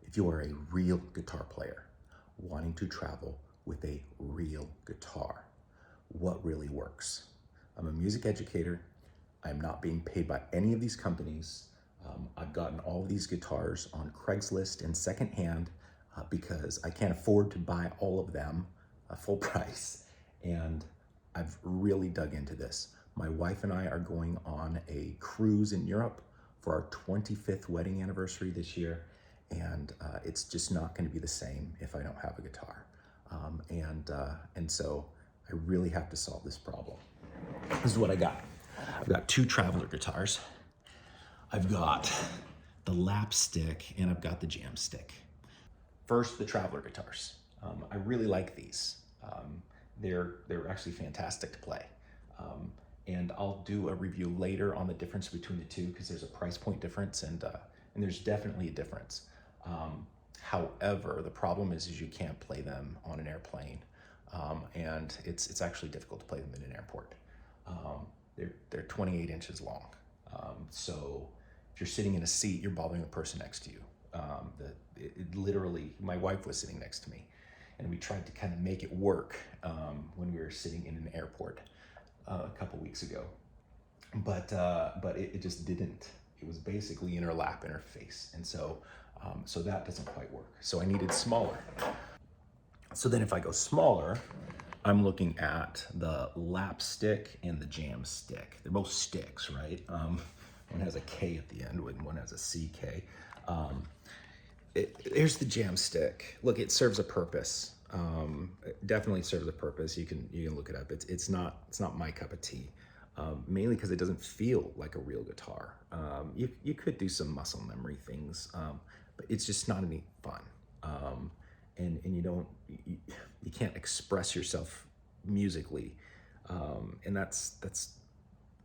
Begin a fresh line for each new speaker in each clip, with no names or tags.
If you are a real guitar player wanting to travel with a real guitar, what really works? I'm a music educator. I'm not being paid by any of these companies. I've gotten all of these guitars on Craigslist and secondhand because I can't afford to buy all of them full price. And I've really dug into this. My wife and I are going on a cruise in Europe for our 25th wedding anniversary this year. And it's just not going to be the same if I don't have a guitar. And so I really have to solve this problem. This is what I got. I've got two traveler guitars. I've got the Lapstick and I've got the Jamstick. First, the traveler guitars. I really like these. They're actually fantastic to play. And I'll do a review later on the difference between the two because there's a price point difference and there's definitely a difference. However, the problem is you can't play them on an airplane, and it's actually difficult to play them in an airport. They're 28 inches long, so if you're sitting in a seat, you're bothering the person next to you. Literally, my wife was sitting next to me, and we tried to kind of make it work when we were sitting in an airport a couple weeks ago, but it just didn't. It was basically in her lap, in her face, and so that doesn't quite work. So I needed smaller. So then if I go smaller, I'm looking at the Lapstick and the Jamstick. They're both sticks, right? One has a K at the end, and one has a CK. Here's the Jamstick. Look, it serves a purpose. It definitely serves a purpose. You can look it up. It's not my cup of tea. Mainly because it doesn't feel like a real guitar. You could do some muscle memory things, but it's just not any fun. And you can't express yourself musically. And that's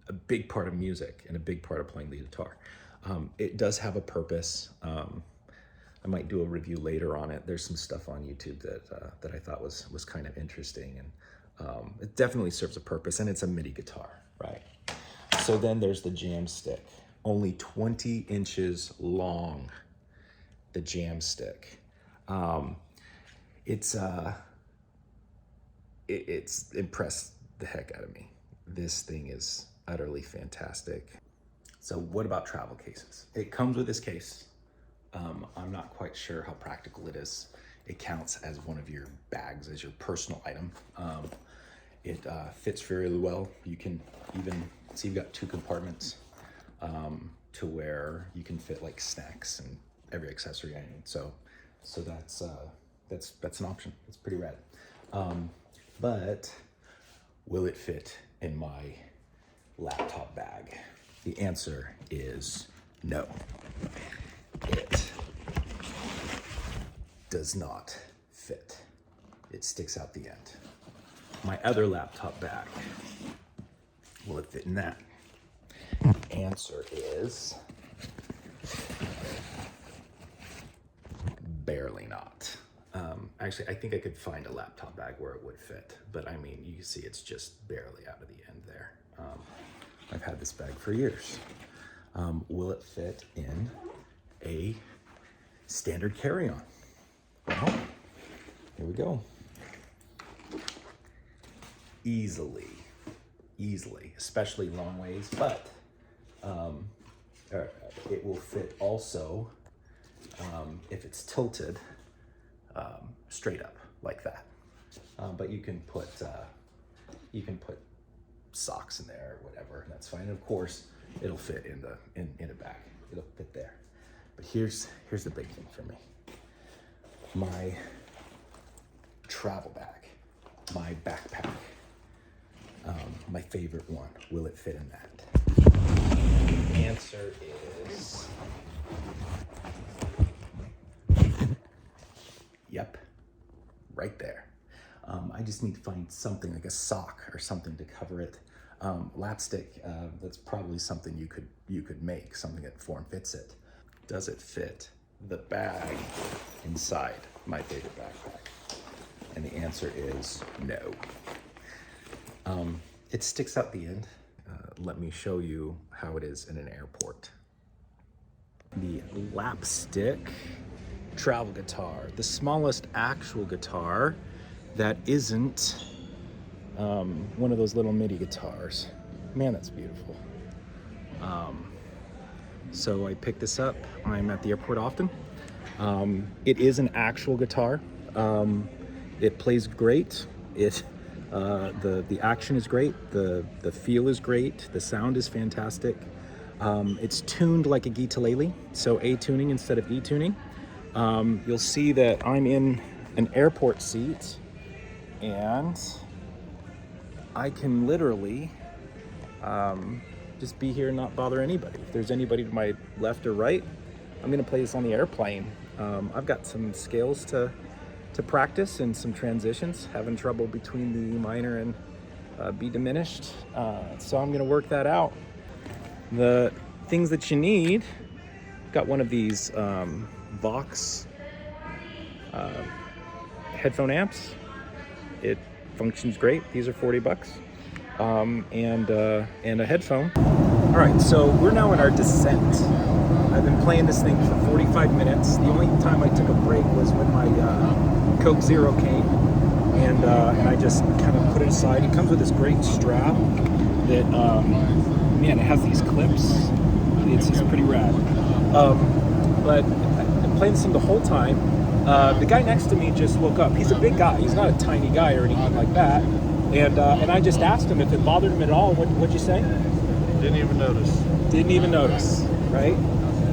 a big part of music and a big part of playing the guitar. It does have a purpose. I might do a review later on it. There's some stuff on YouTube that I thought was kind of interesting, and it definitely serves a purpose, and it's a MIDI guitar, right? So then there's the Jamstick, only 20 inches long, the Jamstick. It's impressed the heck out of me. This thing is utterly fantastic. So what about travel cases? It comes with this case. I'm not quite sure how practical it is. It counts as one of your bags, as your personal item. It fits fairly well. You can even see you've got two compartments to where you can fit like snacks and every accessory I need. So that's an option. It's pretty rad. But will it fit in my laptop bag? The answer is no. It does not fit. It sticks out the end. My other laptop bag, will it fit in that? Answer is barely not. Actually, I think I could find a laptop bag where it would fit, but I mean, you can see it's just barely out of the end there. I've had this bag for years. Will it fit in a standard carry-on? Well, here we go. Easily, especially long ways, but it will fit also if it's tilted straight up like that. But you can put socks in there or whatever, and that's fine. And of course, it'll fit in a bag. It'll fit there. But here's the big thing for me. My travel bag, my backpack, my favorite one. Will it fit in that? The answer is yep, right there. I just need to find something like a sock or something to cover it. Lapstick, that's probably something you could make, something that form fits it. Does it fit the bag inside my favorite backpack? And the answer is no. It sticks out the end. Let me show you how it is in an airport. The Lapstick travel guitar, the smallest actual guitar that isn't one of those little MIDI guitars. Man, that's beautiful. So I picked this up. I'm at the airport often. It is an actual guitar. It plays great. The action is great. The feel is great. The sound is fantastic. It's tuned like a guitarlele, so A tuning instead of E tuning. You'll see that I'm in an airport seat, and I can literally just be here and not bother anybody. If there's anybody to my left or right, I'm gonna play this on the airplane. I've got some scales to practice and some transitions, having trouble between the E minor and B diminished. So I'm gonna work that out. The things that you need, got one of these Vox headphone amps. It functions great. These are $40. And a headphone. All right, so we're now in our descent. I've been playing this thing for 45 minutes. The only time I took a break was when my Coke Zero came, and I just kind of put it aside. It comes with this great strap that, man, it has these clips. It's just pretty rad. But I'm playing this thing the whole time. The guy next to me just woke up. He's a big guy. He's not a tiny guy or anything like that. And I just asked him if it bothered him at all. What'd you say?
Didn't even notice.
Didn't even notice, right?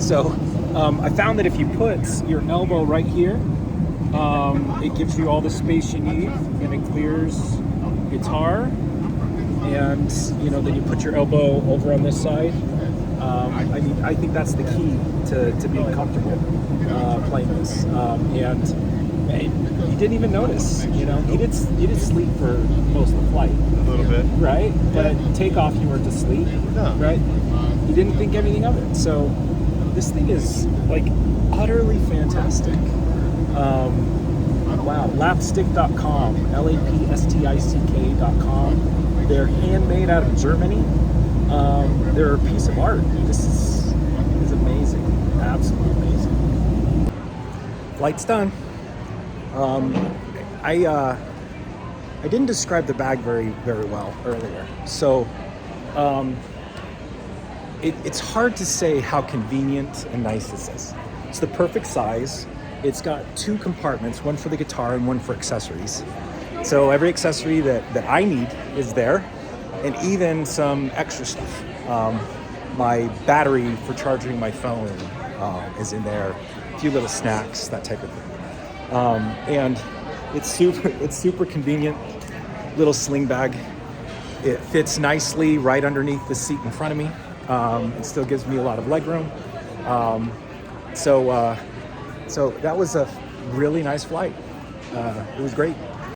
So I found that if you put your elbow right here, it gives you all the space you need, and it clears guitar. And then you put your elbow over on this side. I think that's the key to being comfortable playing this. And he didn't even notice. He did sleep for most of the flight.
A little bit,
right? But takeoff, you weren't asleep,
no.
Right? He didn't think anything of it. So this thing is like utterly fantastic. Wow, Lapstick.com, Lapstick.com. They're handmade out of Germany. They're a piece of art. This is amazing, absolutely amazing. Flight's done. I didn't describe the bag very well earlier, so it's hard to say how convenient and nice this is. It's the perfect size. It's got 2 compartments, one for the guitar and one for accessories. So every accessory that I need is there, and even some extra stuff. My battery for charging my phone is in there, a few little snacks, that type of thing. And it's super convenient, little sling bag. It fits nicely right underneath the seat in front of me. It still gives me a lot of leg room. So that was a really nice flight. It was great.